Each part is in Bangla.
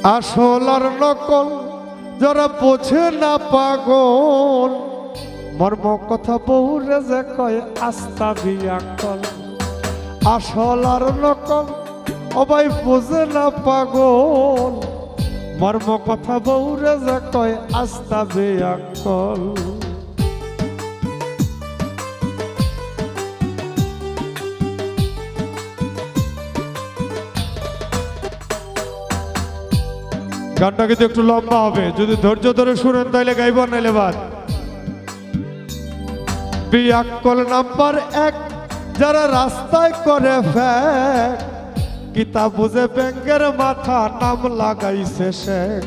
আসল আর নকল যারা বোঝে না পাগল, মর্ম কথা বউরে যে কয় আস্তা বিয়াকল। আসল আর নকল অবাই বোঝে না পাগল, মর্ম কথা বউরে যে কয় আস্তা বিয়াকল। গানটা কিন্তু একটু লম্বা হবে, যদি ধৈর্য ধরে শুনেন তাইলে গাইব, নাইলে বাদ। বিয়াক্কল নাম্বার 1 যারা রাস্তায় করে ফেক, কিতাব বুঝে ব্যাঙ্গের মাথা নাম লাগাইছে শেখ।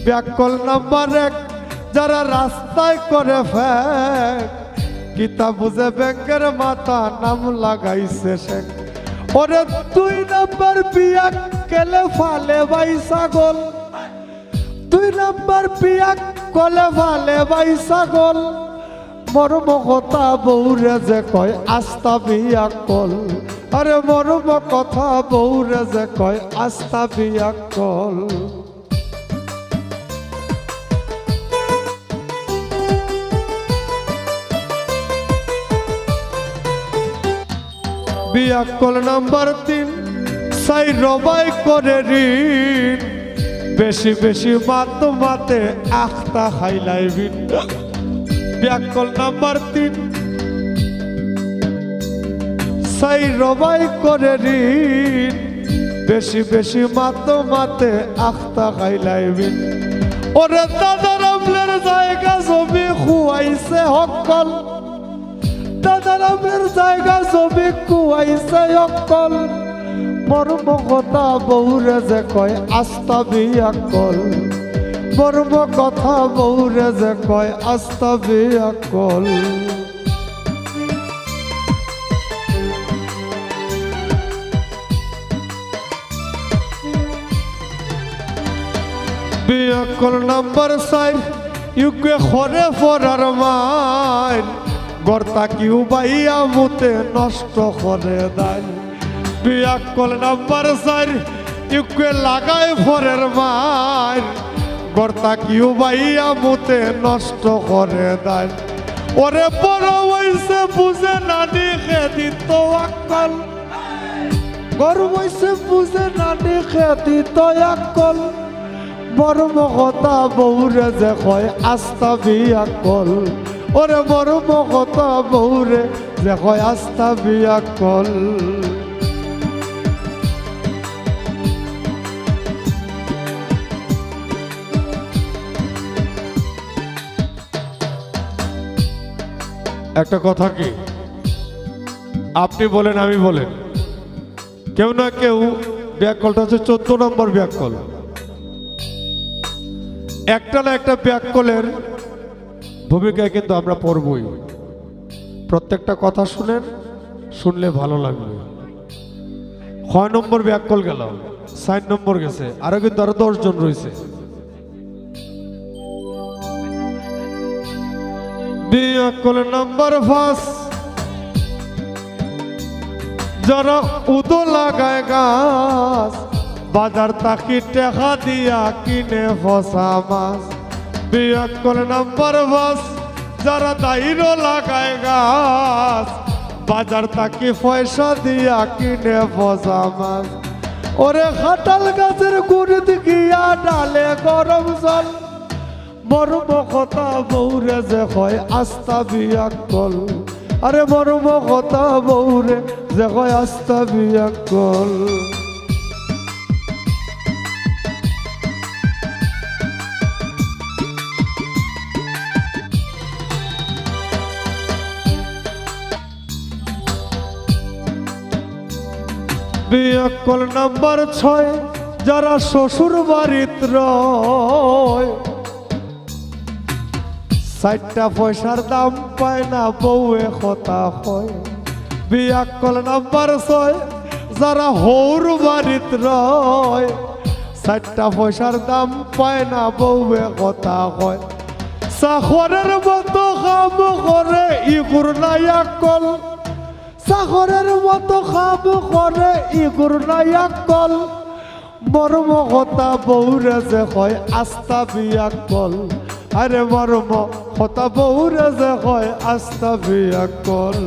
বিয়াক্কল নাম্বার 1 যারা রাস্তায় করে ফেক, কিতাব বুঝে ব্যাঙ্গের মাথা নাম লাগাইছে শেখ। ওরে 2 নাম্বার বিয়াক্কেলে ফালে ভাই ছাগল, 2 নাম্বার বিয়াক্কলে ফালে ভাই ছাগল, মর্ম কথা বউরে যে কয় আস্তা বিয়াক্কল। আরে মর্ম কথা বউরে যে কয় আস্তা বিয়াক্কল। বিয়াক্কল নাম্বার 3 সাই রবাই করে ঋণ, বেশি বেশি মাত মাতে আখতা খাইলাই বিন। বিয়াক্কল নাম্বার 3 সাই রবাই করে ঋণ, বেশি বেশি মাত মাতে আখতা খাইলাই বিন। ওরে দাদার আমলের জায়গা জমি খুয়াইছে হকল, দাদার আমলের জায়গা জমি খুয়াইছে হকল, মর্ম কথা বউরে যে কয় আস্তা বিয়াক্কল। মর্ম কথা বউরে যে কয় আস্তা বিয়াক্কল। বিয়াক্কল নাম্বার 4 ইউকে খরে ফরার মাইন, গর্তা কিউ বাইয়া মুতে নষ্ট করে দেয়। বিয়াক্কল নাম্বার 4 ইউকে লাগায় ফরের মাইন, গর্তা কিউ বাইয়া মুতে নষ্ট করে দেয়। ওরে বড় হইছে বুঝে নানি খেদি তো আক্কল, বড় হইছে বুঝে নানি খেদি তো আক্কল, মর্ম কথা বউরে যে কয় আস্তা বিয়াক্কল। ওরে মর্ম কথা বউরে যে কয় আস্তা বিয়াক্কল। একটা কথা কি, আপনি বলেন আমি বলেন, কেউ না কেউ ব্যাককলটা হচ্ছে 14 নম্বর ব্যাককল। একটা না একটা ব্যাককলের ভূমিকায় কিন্তু আমরা পড়বই। প্রত্যেকটা কথা শুনেন, শুনলে ভালো লাগবে। 6 নম্বর ব্যাককল গেল, 7 নম্বর গেছে, আরো কিন্তু আরো 10 জন রয়েছে। বিয়াক্কল নাম্বার 5 যারা উদো লাগায় গাছ, বাজার তাকি টেকা দিয়া কিনে ফসা মাছ। বিয়াক্কল নাম্বার 5 যারা দাইরো লাগায় গাছ, বাজার তাকি পয়সা দিয়া কিনে ফসা মাছ। ওরে খাটাল গাছের গুড়ি গিয়া ডালে গরম জল, মর্ম কথা বউরে যে কয় আস্তা বিয়াক্কল। আরে মর্ম কথা বউরে যে কয় আস্তা বিয়াক্কল। বিয়াক্কল নাম্বার 6 যারা শ্বশুর বাড়িত রয়, 4টা পয়সার দাম পায় না বউয়ে কথা হয়। বিয়াক্কল নাম্বার 6 যারা হৌর বাড়িত রয়, 4টা পয়সার দাম পায় না বউয়ে কথা হয়। চাকরের মতো কাম করে ইগুর নাই আক্কল, চাকরের মতো কাম করে ইগুর নাই আক্কল, মর্ম কথা বউরে যে হয় আস্তা বিয়া কল আরে মর্ম কথা বউরে যে হয় আস্তা বিয়া কল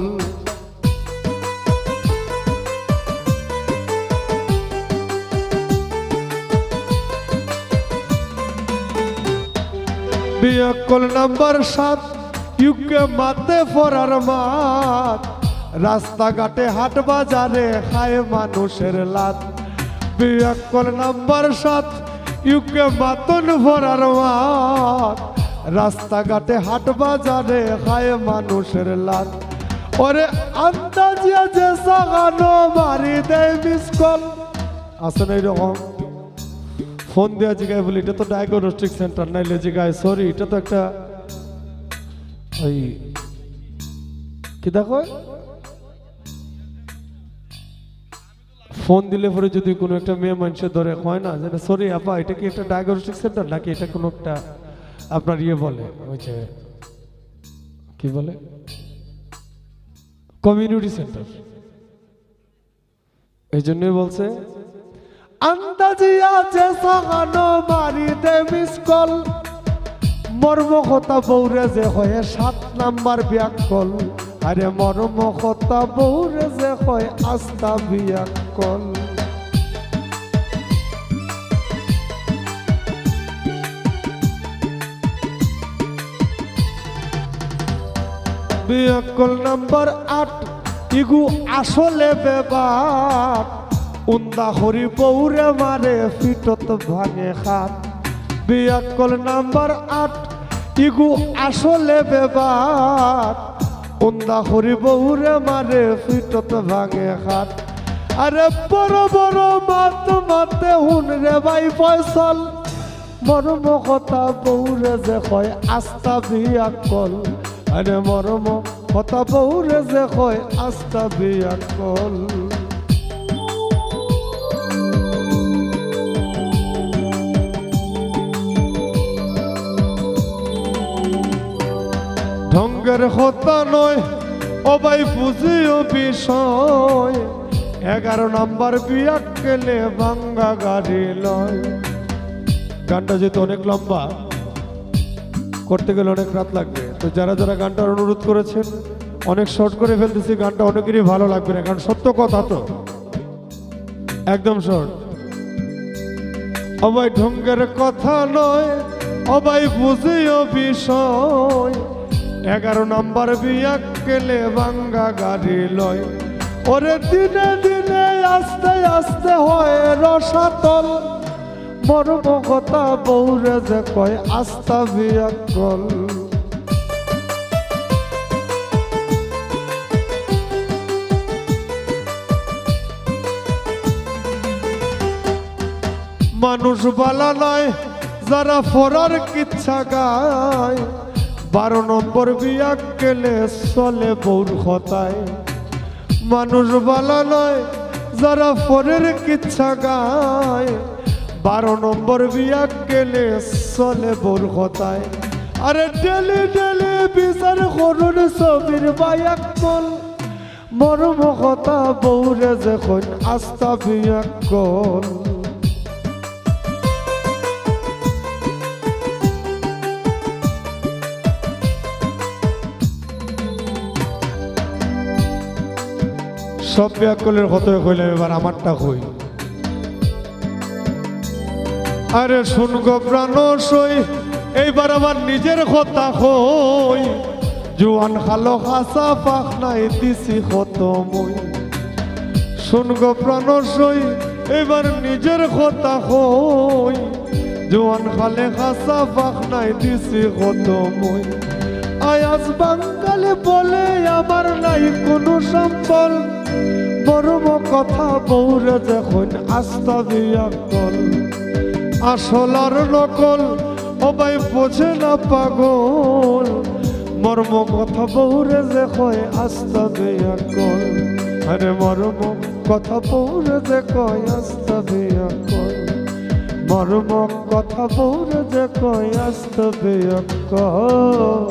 বিয়া কল নাম্বার 7 ইউকে মাতে ফরার মাত রাস্তাঘাটে হাট বাজারে খায় মানুষের লাত বিয়া কল নাম্বার 7 ইউকে মাতন ফরার মাত রাস্তাঘাটে হাট বাজারে খায় মানুষের লাত ওরে আন্দাজিয়া যে সাগানো মারি দেয় মিস কল আসলে এরকম ফোন দেওয়া জিগায় বলি এটা তো ডায়াগনস্টিক সেন্টার নাইলে জিগায় সরি এটা তো একটা ওই কি দেখো ফোন দিলে পরে যদি কোনো একটা মেয়ে মানুষের ধরে হয় না যে সরি আপা এটা কি একটা ডায়াগনস্টিক সেন্টার নাকি এটা কোনো একটা আপনার ইয়ে বলে ওই যে কি বলে কমিউনিটি সেন্টার এই জন্যই বলছে আন্দাজিয়া যে সাগানো মারি দে মিস কল মর্ম কথা বউরে যে হয় 7 নাম্বার ব্যাকল আরে মর্ম কথা বউরে যে হয় আস্তা ব্যাকল ব্যাকল নাম্বার 8 ইগু আসলে বেবার উন্দা হরি বউরে মারে ফিটত ভাঙে খাত বিয়াকল নাম্বার 8 ইগু আসলে বেবার উন্দা হরি বউরে মারে ফিটত ভাঙে খাত আরে বড় বড় মাত মাতে হুন রে ভাই ফয়সল মর্ম কথা বউরে যে কয় আস্তা বিয়াকল আরে মর্ম কথা বউরে যে কয় আস্তা বিয়াকল ঢঙ্গের হতা নয় ও ভাই বুঝিও বিষয় 11 নাম্বার বিয়া গেলে ভাঙ্গা গাড়ি লয় গানটা যেহেতু অনেক লম্বা করতে গেলে অনেক রাত লাগবে তো যারা যারা গানটার অনুরোধ করেছেন অনেক শর্ট করে ফেলতেছি গানটা অনেকেরই ভালো লাগবে না কারণ সত্য কথা তো একদম শর্ট ও ভাই ঢঙ্গের কথা নয় ও ভাই বুঝিও বিষয় 11 নাম্বার বিয়া গেলে ভাঙ্গা গাড়ি লয় ওরে দিনে দিনে আস্তে আস্তে হয় রসাতল মর্ম কথা বউরে যে কয় আস্তা বিয়াকল মানুষ বালা নয় যারা ফরার কিচ্ছা গায় 12 নম্বর বিয়া গেলে চলে বউর কথায় মানুষ বালা নয় যারা ফরের কিচ্ছা গায় 12 নম্বর বিয়া গেলে চলে বউর কথায় আরে ডেলি ডেলি বিচার করুন ছবির বায়াকল মর্ম কথা বউরে যখন আস্তা বিয়াকল সব ব্যাকলের কত কইলাম এবার আমারটা কই আরে শুন গো প্রাণ সই এইবার আমার নিজের কথা কই জোয়ান খালো খাসা পাখ নাই দিছি কত মই শুন গো প্রাণ সই এইবার নিজের কথা কই জোয়ান খালে খাসা পাখ নাই দিছি কত মই আয়াজ বাঙালি বলে আমার নাই কোনো সম্বল মর্ম কথা বউরে যখন আস্তা বিয়াকল আসল আর নকল ও ভাই বোঝে না পাগল মর্ম কথা বউরে যে কয় আস্তা বিয়াকল আরে মর্ম কথা বউরে যে কয় আস্তা বিয়াকল মর্ম কথা বউরে যে কয় আস্তা বিয়াকল